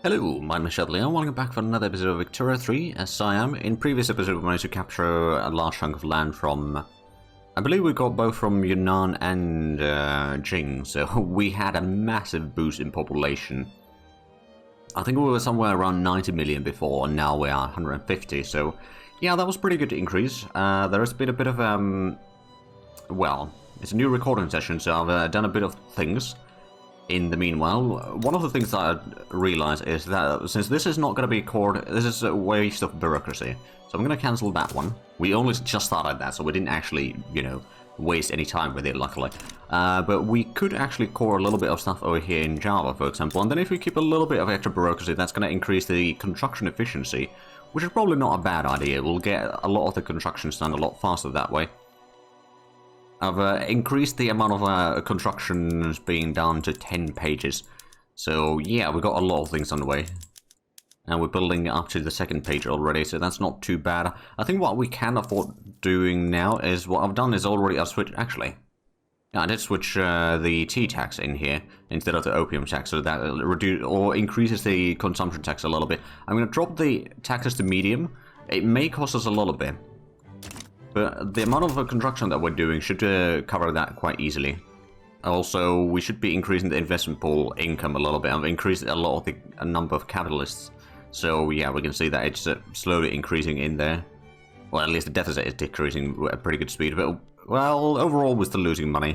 Hello, my name is Shadley and welcome back for another episode of Victoria 3 as Siam. In previous episode we managed to capture a large chunk of land from... I believe we got both from Yunnan and Jing, so we had a massive boost in population. I think we were somewhere around 90 million before and now we are 150, so yeah, that was a pretty good increase. There has been a bit of, well, it's a new recording session, so I've done a bit of things. In the meanwhile, one of the things that I realized is that since this is not going to be core, this is a waste of bureaucracy. So I'm going to cancel that one. We only just started that, so we didn't actually, you know, waste any time with it, luckily. But we could actually core a little bit of stuff over here in Java, for example. And then if we keep a little bit of extra bureaucracy, that's going to increase the construction efficiency, which is probably not a bad idea. We'll get a lot of the constructions done a lot faster that way. I've increased the amount of constructions being done to 10 pages. So yeah, we've got a lot of things on the way. And we're building up to the second page already, so that's not too bad. I think what we can afford doing now is, what I've done is already, I've switched, actually. Yeah, I did switch the tea tax in here instead of the opium tax, so that reduce or increases the consumption tax a little bit. I'm going to drop the taxes to medium. It may cost us a little bit. But the amount of construction that we're doing should cover that quite easily. Also, we should be increasing the investment pool income a little bit. I've increased a lot of the number of capitalists. So yeah, we can see that it's slowly increasing in there. Well, at least the deficit is decreasing at a pretty good speed. But, well, overall we're still losing money.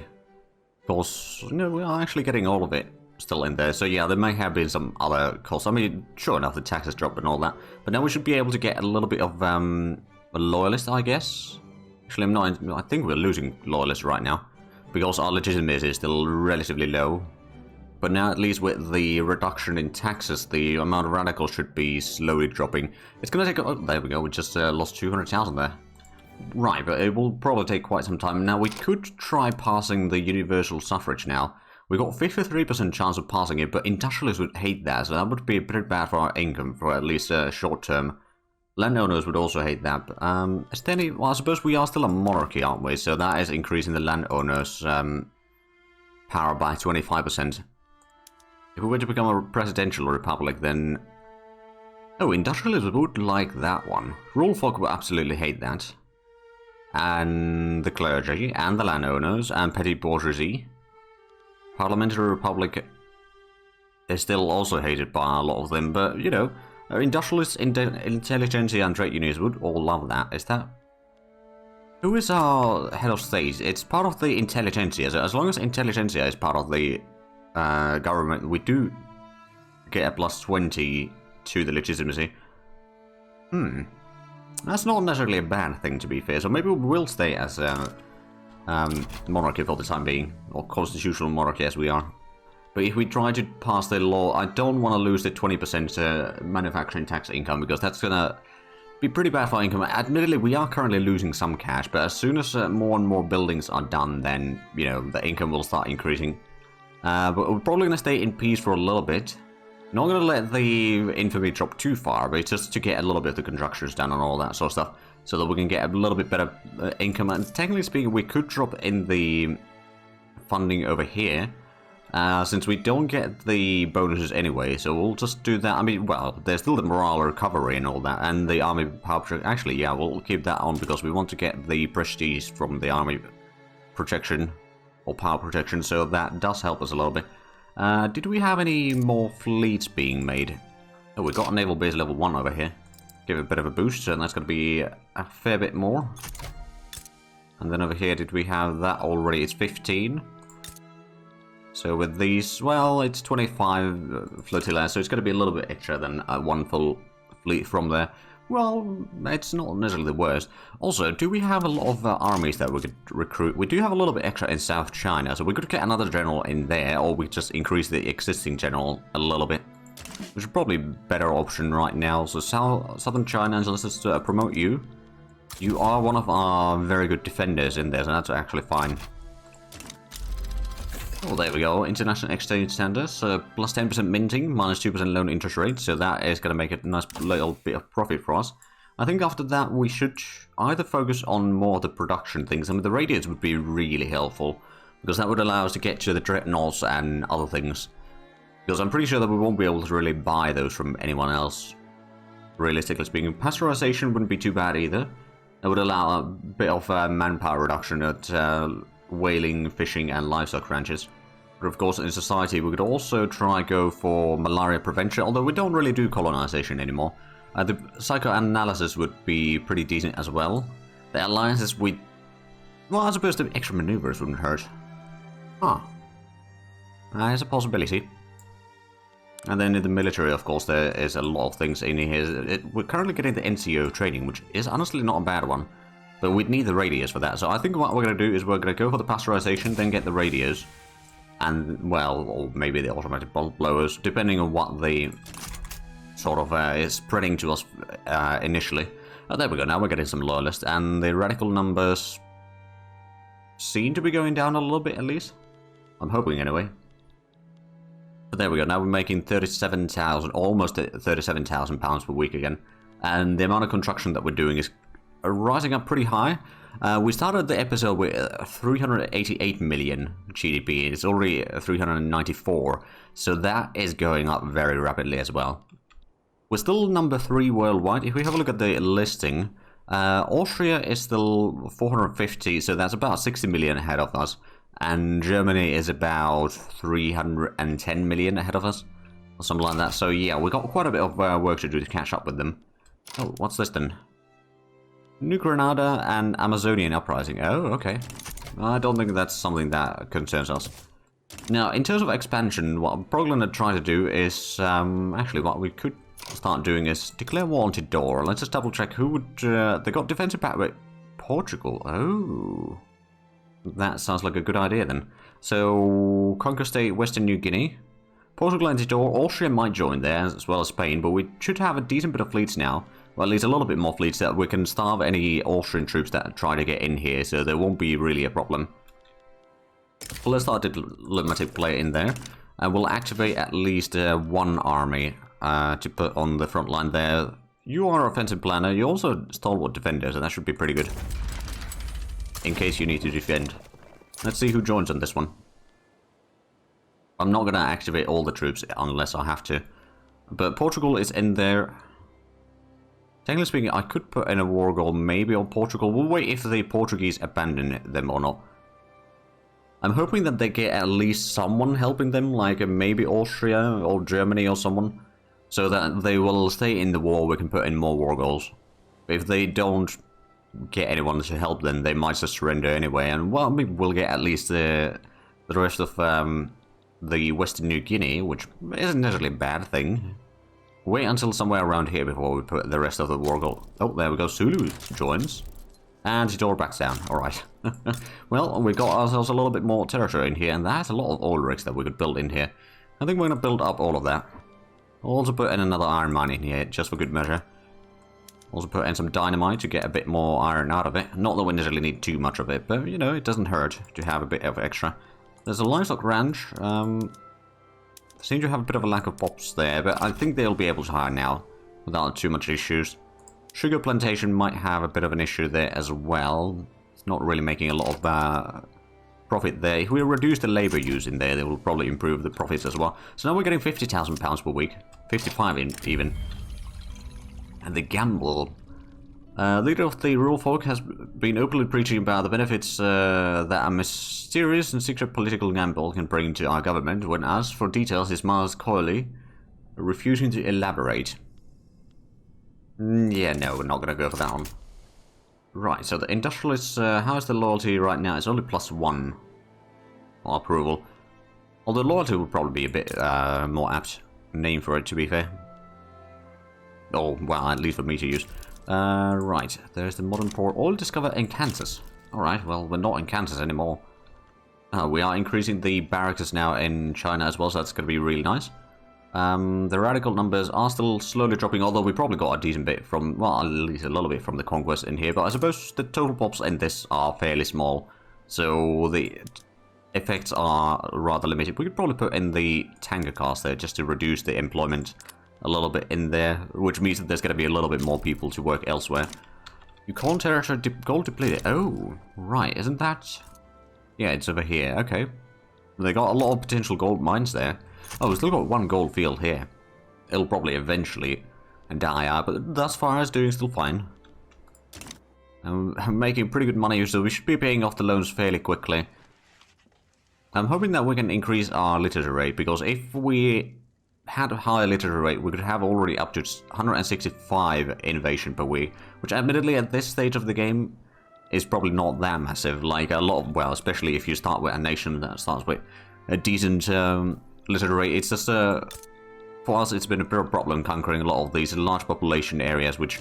Of course, you know, we are actually getting all of it still in there. So yeah, there may have been some other costs. I mean, sure enough, the taxes drop and all that. But now we should be able to get a little bit of a loyalist, I guess. Actually, I think we're losing loyalists right now, because our legitimacy is still relatively low. But now, at least with the reduction in taxes, the amount of radicals should be slowly dropping. It's going to take... Oh, there we go, we just lost 200,000 there. Right, but it will probably take quite some time. Now, we could try passing the universal suffrage now. We've got 53% chance of passing it, but industrialists would hate that, so that would be pretty bad for our income, for at least short term. Landowners would also hate that. Is there any... Well, I suppose we are still a monarchy, aren't we? So that is increasing the landowners' power by 25%. If we were to become a presidential republic, then... Oh, industrialists would like that one. Rural folk would absolutely hate that. And the clergy, and the landowners, and petty bourgeoisie. Parliamentary republic is still also hated by a lot of them, but, you know... Industrialists, intelligentsia, and trade unions would all love that. Is that... Who is our head of state? It's part of the intelligentsia. So as long as intelligentsia is part of the government, we do get a plus 20 to the legitimacy. That's not necessarily a bad thing, to be fair. So maybe we will stay as a monarchy for the time being. Or constitutional monarchy as we are. But if we try to pass the law, I don't want to lose the 20% manufacturing tax income, because that's going to be pretty bad for our income. Admittedly, we are currently losing some cash, but as soon as more and more buildings are done, then, you know, the income will start increasing. But we're probably going to stay in peace for a little bit. Not going to let the infamy drop too far, but just to get a little bit of the constructions done and all that sort of stuff, so that we can get a little bit better income. And technically speaking, we could drop in the funding over here. Since we don't get the bonuses anyway, so we'll just do that. I mean, well, there's still the morale recovery and all that, and the army power protection. Actually, yeah, we'll keep that on because we want to get the prestige from the army protection, or power protection, so that does help us a little bit. Did we have any more fleets being made? Oh, we got a naval base level 1 over here. Give it a bit of a boost, and that's going to be a fair bit more. And then over here, did we have that already? It's 15. So with these, well, it's 25 flotilla, so it's going to be a little bit extra than one full fleet from there. Well, it's not necessarily the worst. Also, do we have a lot of armies that we could recruit? We do have a little bit extra in South China, so we could get another general in there, or we just increase the existing general a little bit. Which is probably a better option right now. So Southern China, so let's just promote you. You are one of our very good defenders in there, so that's actually fine. Oh, there we go. International exchange standards, plus 10% minting, minus 2% loan interest rate, so that is going to make a nice little bit of profit for us. I think after that we should either focus on more of the production things. I mean, the radios would be really helpful, because that would allow us to get to the dreadnoughts and other things. Because I'm pretty sure that we won't be able to really buy those from anyone else. Realistically speaking, pasteurization wouldn't be too bad either. It would allow a bit of manpower reduction at whaling, fishing and livestock ranches. But of course in society we could also try go for malaria prevention, although we don't really do colonization anymore. The psychoanalysis would be pretty decent as well. The alliances we... Well, I suppose the extra maneuvers wouldn't hurt. Huh. There's a possibility. And then in the military, of course, there is a lot of things in here. We're currently getting the NCO training, which is honestly not a bad one. But we'd need the radios for that. So I think what we're going to do is we're going to go for the pasteurization, then get the radios. And, well, or maybe the automatic bulb blowers, depending on what the sort of is spreading to us initially. Oh, there we go, now we're getting some loyalists. And the radical numbers seem to be going down a little bit, at least. I'm hoping, anyway. But there we go, now we're making 37,000, almost 37,000 pounds per week again. And the amount of construction that we're doing is rising up pretty high. We started the episode with 388 million GDP, it's already 394, so that is going up very rapidly as well. We're still number 3 worldwide. If we have a look at the listing, Austria is still 450, so that's about 60 million ahead of us. And Germany is about 310 million ahead of us, or something like that. So yeah, we got quite a bit of work to do to catch up with them. Oh, what's this then? New Granada and Amazonian uprising. Oh, okay. I don't think that's something that concerns us. Now, in terms of expansion, what I'm probably going to try to do is... actually, what we could start doing is declare war on Tidor. Let's just double check who would... they got defensive pact with Portugal. Oh... That sounds like a good idea then. So, conquer state Western New Guinea. Portugal and Tidor, Austria might join there, as well as Spain, but we should have a decent bit of fleets now. Well, at least a little bit more fleets that we can starve any Austrian troops that try to get in here, so there won't be really a problem. Well, let's start a diplomatic play in there. And we'll activate at least one army to put on the front line there. You are offensive planner, you're also stalwart defender, so that should be pretty good. In case you need to defend. Let's see who joins on this one. I'm not going to activate all the troops unless I have to. But Portugal is in there. Technically speaking, I could put in a war goal maybe on Portugal. We'll wait if the Portuguese abandon them or not. I'm hoping that they get at least someone helping them, like maybe Austria or Germany or someone. So that they will stay in the war, we can put in more war goals. If they don't get anyone to help them, they might just surrender anyway, and well, maybe we'll get at least the rest of the Western New Guinea, which isn't necessarily a bad thing. Wait until somewhere around here before we put the rest of the war goal. Oh, there we go, Sulu joins. And Tidor backs down, alright. Well, we got ourselves a little bit more territory in here, and that's a lot of oil rigs that we could build in here. I think we're going to build up all of that. I'll also put in another iron mine in here, just for good measure. Also put in some dynamite to get a bit more iron out of it. Not that we necessarily need too much of it, but, you know, it doesn't hurt to have a bit of extra. There's a livestock ranch. Seem to have a bit of a lack of pops there, but I think they'll be able to hire now without too much issues. Sugar plantation might have a bit of an issue there as well. It's not really making a lot of profit there. If we reduce the labor use in there, they will probably improve the profits as well. So now we're getting £50,000 per week. 55 even. And the gamble. Leader of the rural folk has been openly preaching about the benefits that a mysterious and secret political gamble can bring to our government. When asked for details, he smiles coyly, refusing to elaborate. Yeah, no, we're not going to go for that one. Right, so the industrialists, how is the loyalty right now? It's only +1 approval. Although loyalty would probably be a bit more apt name for it, to be fair. Oh, well, at least for me to use. Right, there's the modern port. Oil discovered in Kansas. Alright, well, we're not in Kansas anymore. We are increasing the barracks now in China as well, so that's going to be really nice. The radical numbers are still slowly dropping, although we probably got a decent bit from, well, at least a little bit from the conquest in here, but I suppose the total pops in this are fairly small, so the effects are rather limited. We could probably put in the tanker cars there just to reduce the employment a little bit in there, which means that there's going to be a little bit more people to work elsewhere. You can't territory gold depleted. Oh, right, isn't that? Yeah, it's over here. Okay. They got a lot of potential gold mines there. Oh, we've still got one gold field here. It'll probably eventually die out, but thus far it's doing still fine. I'm making pretty good money, so we should be paying off the loans fairly quickly. I'm hoping that we can increase our literature rate, because if we had a higher literature rate, we could have already up to 165 innovation per week, which admittedly at this stage of the game is probably not that massive. Like a lot of, well, especially if you start with a nation that starts with a decent literature rate, it's just for us it's been a bit of a problem conquering a lot of these large population areas which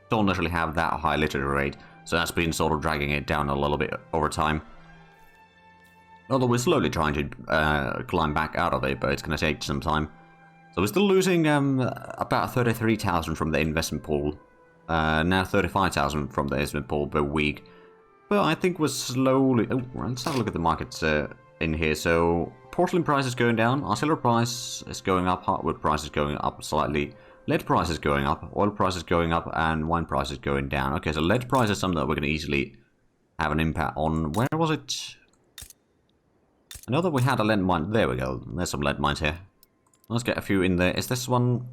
don't necessarily have that high literature rate, so that's been sort of dragging it down a little bit over time. Although we're slowly trying to climb back out of it, but it's going to take some time. So we're still losing about 33,000 from the investment pool. Now 35,000 from the investment pool per week. But I think we're slowly... Oh, let's have a look at the markets in here. So porcelain price is going down. Our silver price is going up. Hardwood price is going up slightly. Lead price is going up. Oil price is going up. And wine price is going down. Okay, so lead price is something that we're going to easily have an impact on. Where was it? I know that we had a lead mine. There we go. There's some lead mines here. Let's get a few in there. Is this one...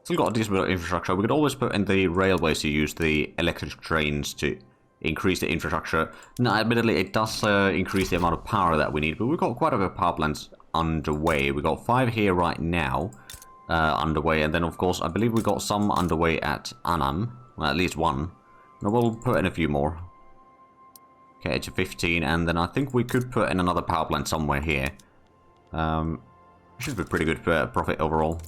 Still got a decent bit of infrastructure. We could always put in the railways to use the electric trains to increase the infrastructure. Now, admittedly, it does increase the amount of power that we need, but we've got quite a bit of power plants underway. We've got 5 here right now underway, and then, of course, I believe we got some underway at Annam. Well, at least one. And we'll put in a few more. Okay, to 15, and then I think we could put in another power plant somewhere here. Should be pretty good profit overall.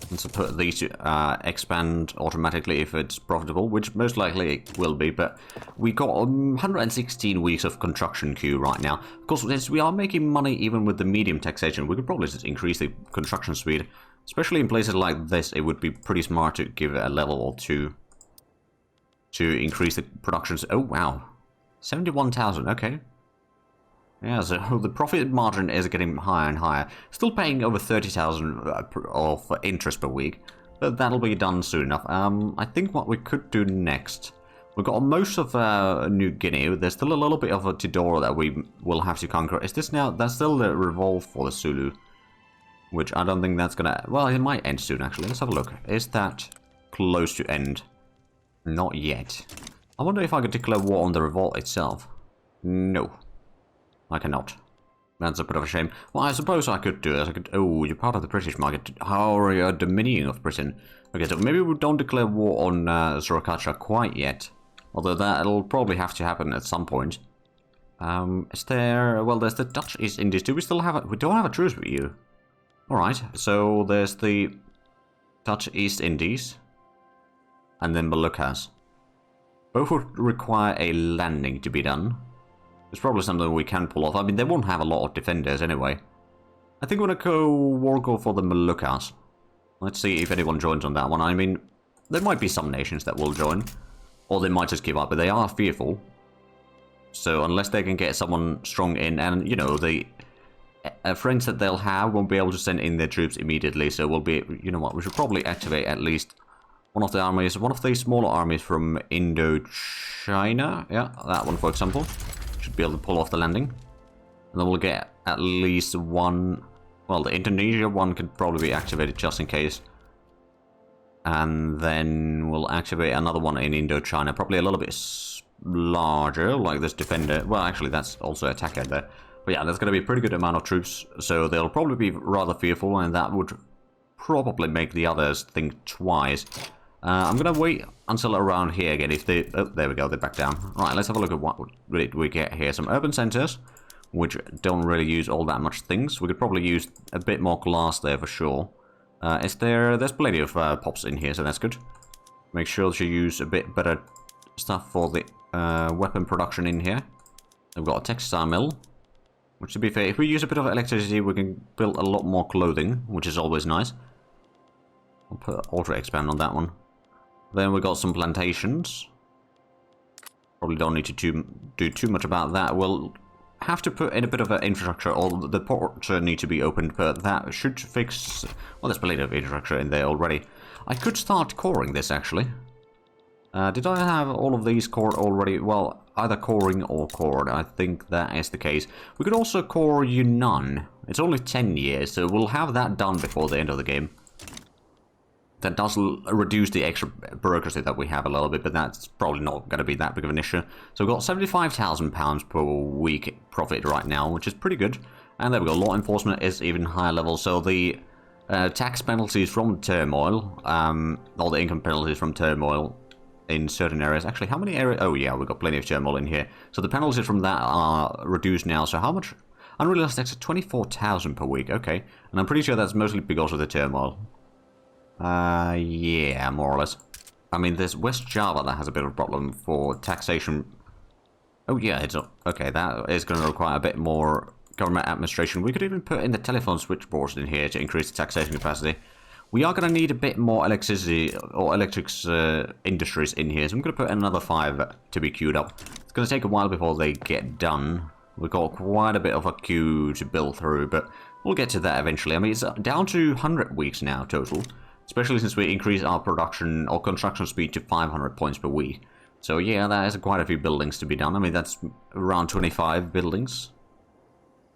And so put these to expand automatically if it's profitable, which most likely it will be, but we got 116 weeks of construction queue right now. Of course, since we are making money even with the medium taxation, we could probably just increase the construction speed. Especially in places like this, it would be pretty smart to give it a level or two to increase the production. Oh, wow. 71,000, okay. Yeah, so the profit margin is getting higher and higher. Still paying over 30,000 of interest per week, but that'll be done soon enough. I think what we could do next... We've got most of New Guinea. There's still a little bit of a Tidora that we will have to conquer. Is this now... That's still the revolve for the Sulu, which I don't think that's gonna... Well, it might end soon, actually. Let's have a look. Is that close to end? Not yet. I wonder if I could declare war on the revolt itself. No. I cannot. That's a bit of a shame. Well, I suppose I could do it. I could... Oh, you're part of the British market. How are you a dominion of Britain? Okay, so maybe we don't declare war on Suracacha quite yet. Although that'll probably have to happen at some point. Is there... Well, there's the Dutch East Indies. Do we still have a... We don't have a truce with you. Alright, so there's the Dutch East Indies. And then Moluccas. Both would require a landing to be done. It's probably something we can pull off. I mean, they won't have a lot of defenders anyway. I think we're going to go for the Moluccas. Let's see if anyone joins on that one. I mean, there might be some nations that will join. Or they might just give up, but they are fearful. So unless they can get someone strong in, and, you know, the friends that they'll have won't be able to send in their troops immediately. So we'll be, you know what, we should probably activate at least one of the armies, one of the smaller armies from Indochina. Yeah, that one, for example. Should be able to pull off the landing. And then we'll get at least one... Well, the Indonesia one could probably be activated just in case. And then we'll activate another one in Indochina. Probably a little bit larger, like this defender. Well, actually, that's also attacker there. But yeah, there's going to be a pretty good amount of troops. So they'll probably be rather fearful, and that would probably make the others think twice. I'm going to wait until around here again. If they... Oh, there we go. They're back down. Right, let's have a look at what we get here. Some urban centers, which don't really use all that much things. We could probably use a bit more glass there for sure. There's plenty of pops in here, so that's good. Make sure to use a bit better stuff for the weapon production in here. We've got a textile mill, which, to be fair, if we use a bit of electricity, we can build a lot more clothing, which is always nice. I'll put auto expand on that one. Then we got some plantations. Probably don't need to do too much about that. We'll have to put in a bit of an infrastructure, or the ports need to be opened, but that should fix... Well, there's plenty of infrastructure in there already. I could start coring this, actually. Did I have all of these cored already? Well, either coring or cored. I think that is the case. We could also core Yunnan, It's only 10 years, so we'll have that done before the end of the game. That does reduce the extra bureaucracy that we have a little bit, but that's probably not going to be that big of an issue. So we've got £75,000 per week profit right now, which is pretty good. And there we go, law enforcement is even higher level, so the tax penalties from turmoil, all the income penalties from turmoil in certain areas. Actually, how many areas? Oh yeah, we've got plenty of turmoil in here. So the penalties from that are reduced now. So how much? Unrealized tax at 24,000 per week. Okay, and I'm pretty sure that's mostly because of the turmoil. Yeah, more or less. I mean, there's West Java that has a bit of a problem for taxation. Oh yeah, it's okay. That is going to require a bit more government administration. We could even put in the telephone switchboards in here to increase the taxation capacity. We are going to need a bit more electricity or electrics industries in here, so I'm going to put another 5 to be queued up. It's going to take a while before they get done. We've got quite a bit of a queue to build through, but we'll get to that eventually. I mean, it's down to 100 weeks now total, especially since we increased our production or construction speed to 500 points per week. So yeah, that is quite a few buildings to be done. I mean, that's around 25 buildings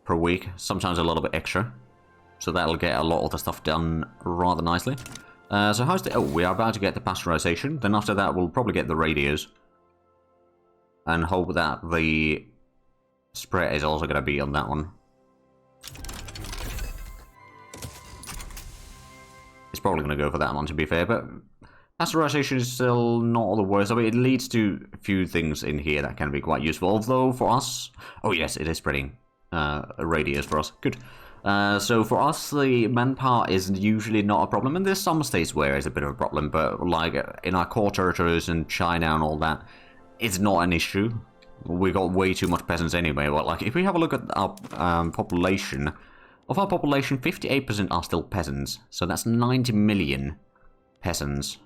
per week, sometimes a little bit extra. So that'll get a lot of the stuff done rather nicely. So how's the... Oh, we are about to get the pasteurization. Then after that, we'll probably get the radios. And hope that the spread is also going to be on that one. It's probably going to go for that one, to be fair. But pasteurization is still not the worst. I mean, it leads to a few things in here that can be quite useful. Although for us... Oh yes, it is spreading radios for us. Good. So for us, the manpower is usually not a problem, and there's some states where it's a bit of a problem, but like in our core territories in China and all that, it's not an issue. We got way too much peasants anyway. But like if we have a look at our population, of our population, 58% are still peasants, so that's 90 million peasants.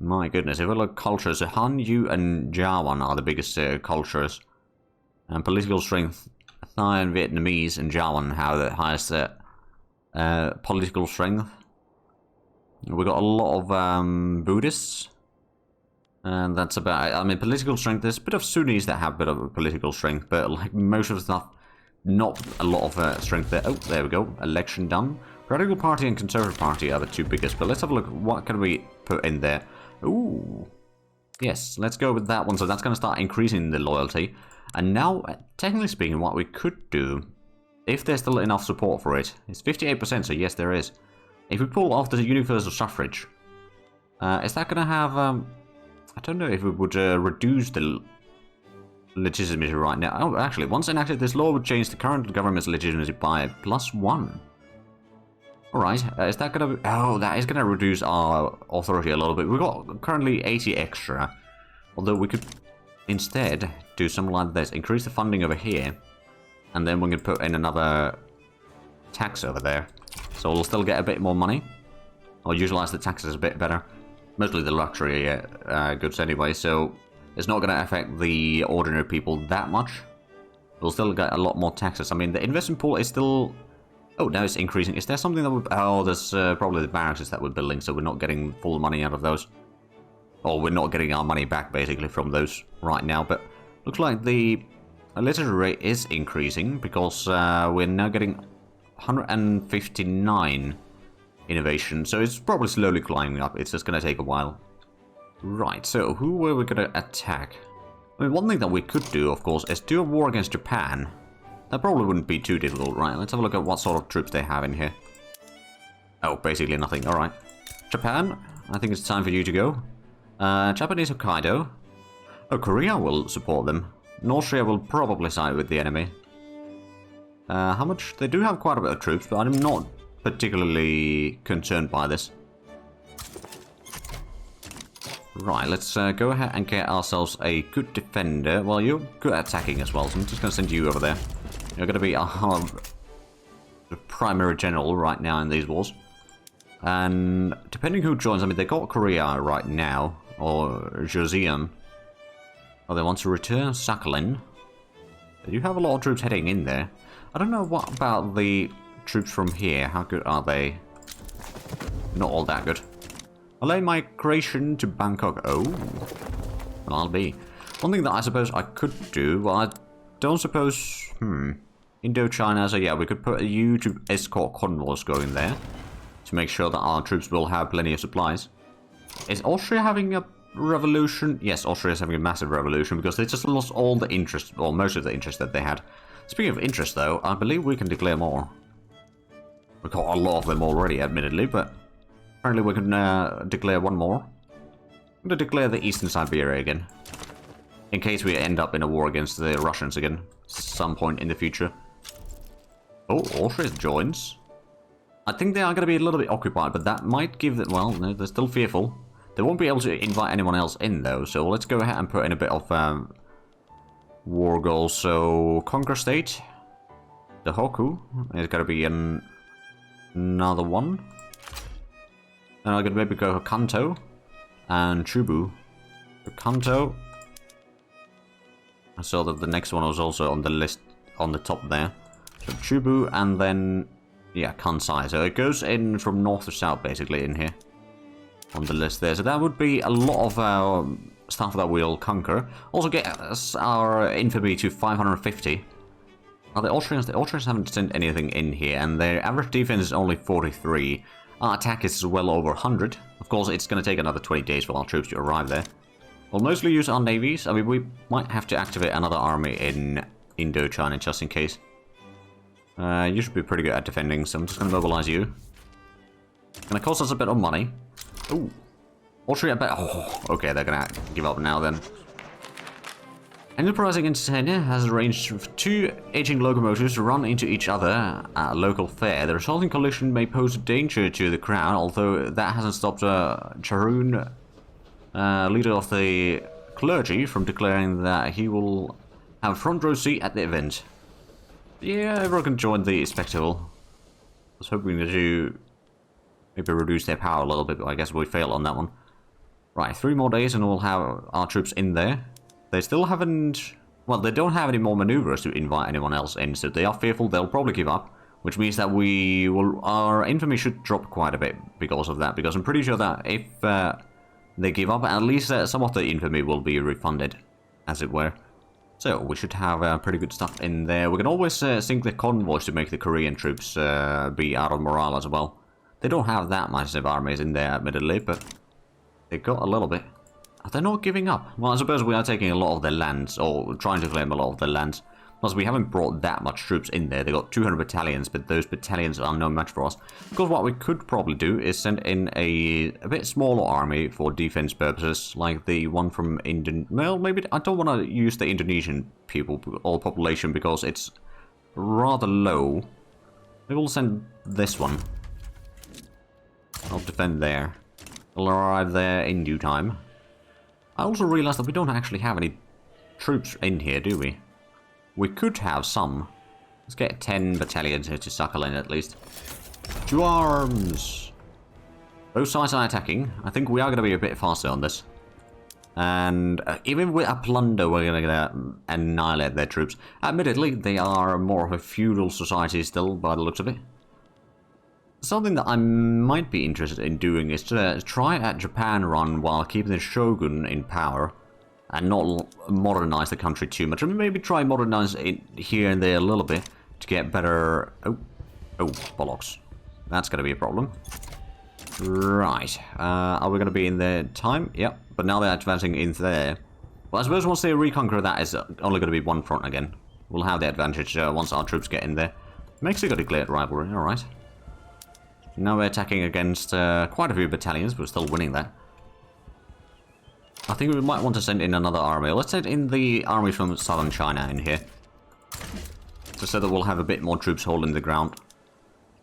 My goodness, if we look at cultures, Han, Yu, and Jawan are the biggest cultures, and political strength. Thai and Vietnamese and Jawan have the highest political strength. We've got a lot of Buddhists. And that's about it. I mean, political strength, there's a bit of Sunnis that have a bit of political strength, but like most of the stuff, not a lot of strength there. Oh, there we go. Election done. Radical Party and Conservative Party are the two biggest, but let's have a look. What can we put in there? Ooh. Yes, let's go with that one. So that's going to start increasing the loyalty. And now, technically speaking, what we could do, if there's still enough support for it, it's 58%, so yes, there is. If we pull off the universal suffrage, is that going to have, I don't know if it would reduce the legitimacy right now. Oh, actually, once enacted, this law would change the current government's legitimacy by +1. Alright, is that going to... Oh, that is going to reduce our authority a little bit. We've got currently 80 extra, although we could... instead, do something like this. Increase the funding over here. And then we can put in another tax over there. So we'll still get a bit more money. Or utilize the taxes a bit better. Mostly the luxury goods anyway, so it's not going to affect the ordinary people that much. We'll still get a lot more taxes. I mean, the investment pool is still... Oh, now it's increasing. Is there something that would... Oh, there's probably the barracks that we're building, so we're not getting full money out of those. Or we're not getting our money back, basically, from those right now. But looks like the literacy rate is increasing because we're now getting 159 innovation. So it's probably slowly climbing up. It's just going to take a while. Right, so who were we going to attack? I mean, one thing that we could do, of course, is do a war against Japan. That probably wouldn't be too difficult, right? Let's have a look at what sort of troops they have in here. Oh, basically nothing. Alright. Japan, I think it's time for you to go. Japanese Hokkaido. Oh, Korea will support them. North Korea will probably side with the enemy. How much? They do have quite a bit of troops, but I'm not particularly concerned by this. Right, let's go ahead and get ourselves a good defender. Well, you're good at attacking as well, so I'm just going to send you over there. You're going to be our primary general right now in these wars. And depending who joins, I mean, they got Korea right now, or Joseon. Oh, they want to return Sakhalin. They do have a lot of troops heading in there. I don't know what about the troops from here. How good are they? Not all that good. Allay migration to Bangkok. Oh, well, I'll be. One thing that I suppose I could do, well, I don't suppose... Indochina, so yeah, we could put you to escort convoys going there to make sure that our troops will have plenty of supplies. Is Austria having a revolution? Yes, Austria is having a massive revolution because they just lost all the interest, or most of the interest that they had. Speaking of interest, though, I believe we can declare more. We've got a lot of them already, admittedly, but apparently we can declare one more. I'm going to declare the Eastern Siberia again, in case we end up in a war against the Russians again, some point in the future. Oh, Austria joins. I think they are going to be a little bit occupied, but that might give them... Well, no, they're still fearful. They won't be able to invite anyone else in, though, so let's go ahead and put in a bit of war goals. So, Conquer State. The Hoku is going to be another one. And I'm going to maybe go for Kanto and Chubu. For Kanto. I saw that the next one was also on the list on the top there. So Chubu and then, yeah, Kansai. So it goes in from north to south basically in here on the list there. So that would be a lot of stuff that we'll conquer. Also get our infamy to 550. Now the Austrians haven't sent anything in here, and their average defense is only 43. Our attack is well over 100. Of course, it's going to take another 20 days for our troops to arrive there. We'll mostly use our navies. I mean, we might have to activate another army in Indochina just in case. You should be pretty good at defending, so I'm just going to mobilize you. Gonna cost us a bit of money. Ooh. Austria, oh, okay, they're gonna give up now then. Enterprising Entertainer has arranged for 2 aging locomotives to run into each other at a local fair. The resulting collision may pose a danger to the crown, although that hasn't stopped Charoon, leader of the clergy, from declaring that he will have a front row seat at the event. Yeah, everyone can join the spectacle. I was hoping to maybe reduce their power a little bit, but I guess we failed on that one. Right, 3 more days and we'll have our troops in there. They still haven't... Well, they don't have any more maneuvers to invite anyone else in, so they are fearful they'll probably give up, which means that our infamy should drop quite a bit because of that, because I'm pretty sure that if they give up, at least some of the infamy will be refunded, as it were. So, we should have pretty good stuff in there. We can always sink the convoys to make the Korean troops be out of morale as well. They don't have that massive armies in there, admittedly, but they got a little bit. Are they not giving up? Well, I suppose we are taking a lot of their lands, or trying to claim a lot of their lands. Plus, we haven't brought that much troops in there. They got 200 battalions, but those battalions are no match for us. Because what we could probably do is send in a bit smaller army for defense purposes, like the one from well, maybe I don't want to use the Indonesian people or population because it's rather low. Maybe we'll send this one. I'll defend there. We'll arrive there in due time. I also realized that we don't actually have any troops in here, do we? We could have some. Let's get 10 battalions here to suckle in at least. To arms! Both sides are attacking. I think we are going to be a bit faster on this. And even with a plunder, we're going to annihilate their troops. Admittedly, they are more of a feudal society still, by the looks of it. Something that I might be interested in doing is to try a Japan run while keeping the Shogun in power. And not modernize the country too much. I mean, maybe try modernize it here and there a little bit to get better... Oh, bollocks. That's going to be a problem. Right. Are we going to be in there time? Yep. But now they're advancing in there. Well, I suppose once they reconquer that, it's only going to be one front again. We'll have the advantage once our troops get in there. Mexico declared rivalry. Alright. Now we're attacking against quite a few battalions, but we're still winning that. I think we might want to send in another army. Let's send in the army from southern China in here. Just so that we'll have a bit more troops holding the ground.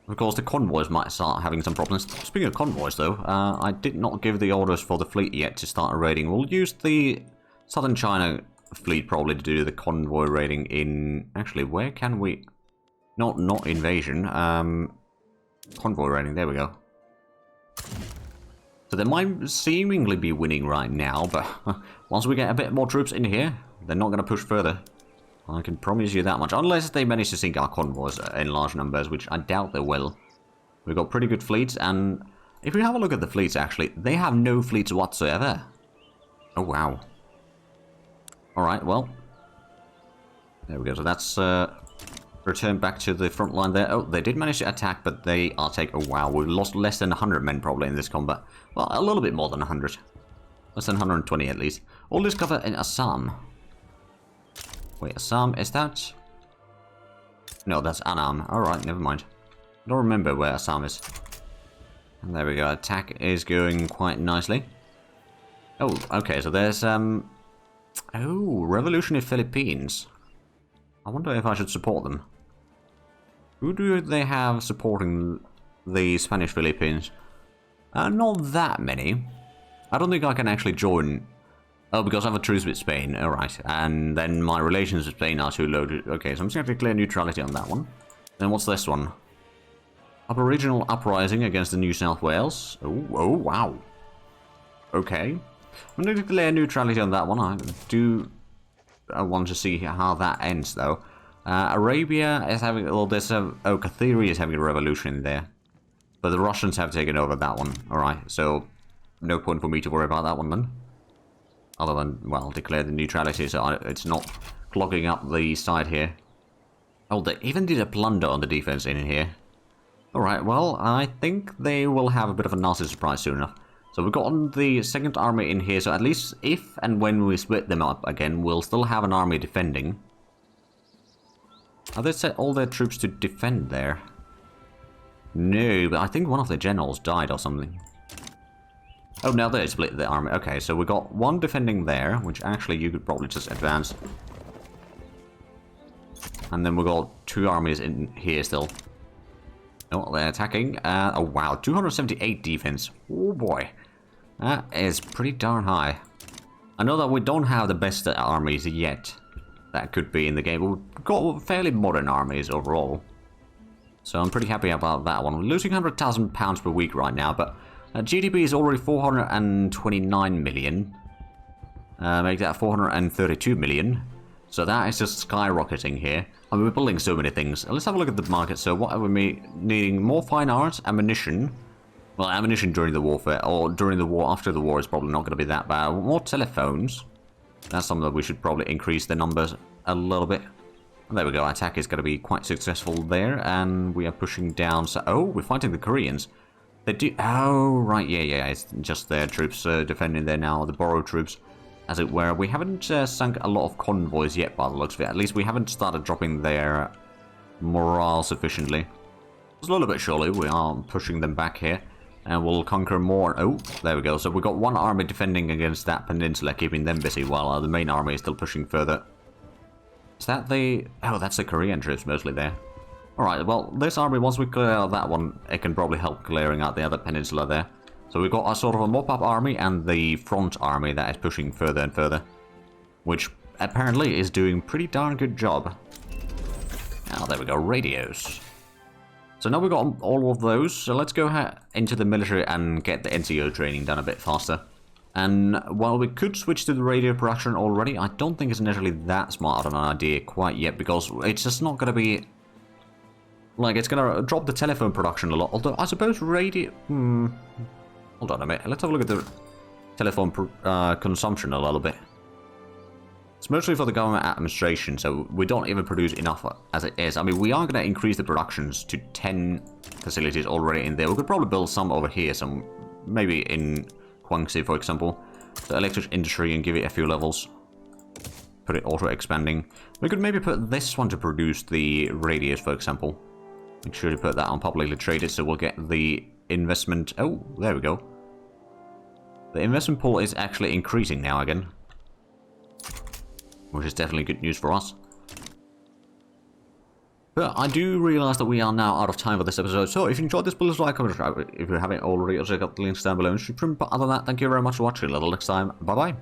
Of course, the convoys might start having some problems. Speaking of convoys, though, I did not give the orders for the fleet yet to start raiding. We'll use the southern China fleet probably to do the convoy raiding in... Actually, where can we... Not invasion. Convoy raiding, there we go. So they might seemingly be winning right now, but once we get a bit more troops in here, they're not going to push further. I can promise you that much. Unless they manage to sink our convoys in large numbers, which I doubt they will. We've got pretty good fleets, and if we have a look at the fleets, actually, they have no fleets whatsoever. Oh, wow. Alright, well. There we go. So that's return back to the front line there. Oh, they did manage to attack, but they are taking... Oh, wow, we've lost less than 100 men probably in this combat. Well, a little bit more than 100. Less than 120 at least. All this cover in Assam. Wait, Assam, is that... No, that's Annam. Alright, never mind. I don't remember where Assam is. And there we go, attack is going quite nicely. Oh, okay, so there's... Oh, Revolutionary Philippines. I wonder if I should support them. Who do they have supporting the Spanish Philippines? Not that many. I don't think I can actually join... Oh, because I have a truce with Spain. Alright. And then my relations with Spain are too low. Okay, so I'm just going to declare neutrality on that one. Then what's this one? Aboriginal uprising against the New South Wales. Oh, wow. Okay. I'm going to declare neutrality on that one. I want to see how that ends, though. Arabia is having... Well, there's a... Oh, Kathiri is having a revolution there. But the Russians have taken over that one. Alright, so... No point for me to worry about that one, then. Other than, well, declare the neutrality, so it's not clogging up the side here. Oh, they even did a plunder on the defense in here. Alright, well, I think they will have a bit of a nasty surprise soon enough. So we've got the second army in here, so at least if and when we split them up again, we'll still have an army defending. Have they set all their troops to defend there? No, but I think one of the generals died or something. Oh, now they split the army. Okay, so we got one defending there, which actually you could probably just advance. And then we got two armies in here still. Oh, they're attacking. Oh, wow, 278 defense. Oh, boy. That is pretty darn high. I know that we don't have the best armies yet that could be in the game, but we've got fairly modern armies overall. So I'm pretty happy about that one. We're losing £100,000 per week right now, but GDP is already 429 million. Make that 432 million. So that is just skyrocketing here. I mean, we're building so many things. Let's have a look at the market. So what are we needing? More fine arts, ammunition. Well, ammunition during the warfare, or during the war, after the war is probably not going to be that bad. More telephones. That's something that we should probably increase the numbers a little bit. And there we go, attack is going to be quite successful there, and we are pushing down. So, oh, we're fighting the Koreans. They do, oh, right, yeah, it's just their troops defending there now, the borrowed troops, as it were. We haven't sunk a lot of convoys yet, by the looks of it. At least we haven't started dropping their morale sufficiently. Slowly but surely, we are pushing them back here. And we'll conquer more. Oh, there we go. So we've got one army defending against that peninsula, keeping them busy, while the main army is still pushing further. Is that the... Oh, that's the Korean troops mostly there. Alright, well, this army, once we clear out that one, it can probably help clearing out the other peninsula there. So we've got a sort of a mop-up army and the front army that is pushing further and further. Which apparently is doing pretty darn good job. Now, there we go, radios. So now we've got all of those, so let's go into the military and get the NCO training done a bit faster. And while we could switch to the radio production already, I don't think it's necessarily that smart of an idea quite yet, because it's just not going to be... Like, it's going to drop the telephone production a lot, although I suppose radio... Hold on a minute, let's have a look at the telephone consumption a little bit. It's mostly for the government administration, so we don't even produce enough as it is. I mean, we are going to increase the productions to 10 facilities already in there. We could probably build some over here, some maybe in Guangxi, for example. The electric industry and give it a few levels. Put it auto-expanding. We could maybe put this one to produce the radios, for example. Make sure to put that on publicly traded, so we'll get the investment... Oh, there we go. The investment pool is actually increasing now again. Which is definitely good news for us. But I do realise that we are now out of time for this episode, so if you enjoyed this, please like, comment, subscribe. If you haven't already, also check out the links down below. But other than that, thank you very much for watching. Until next time, bye bye.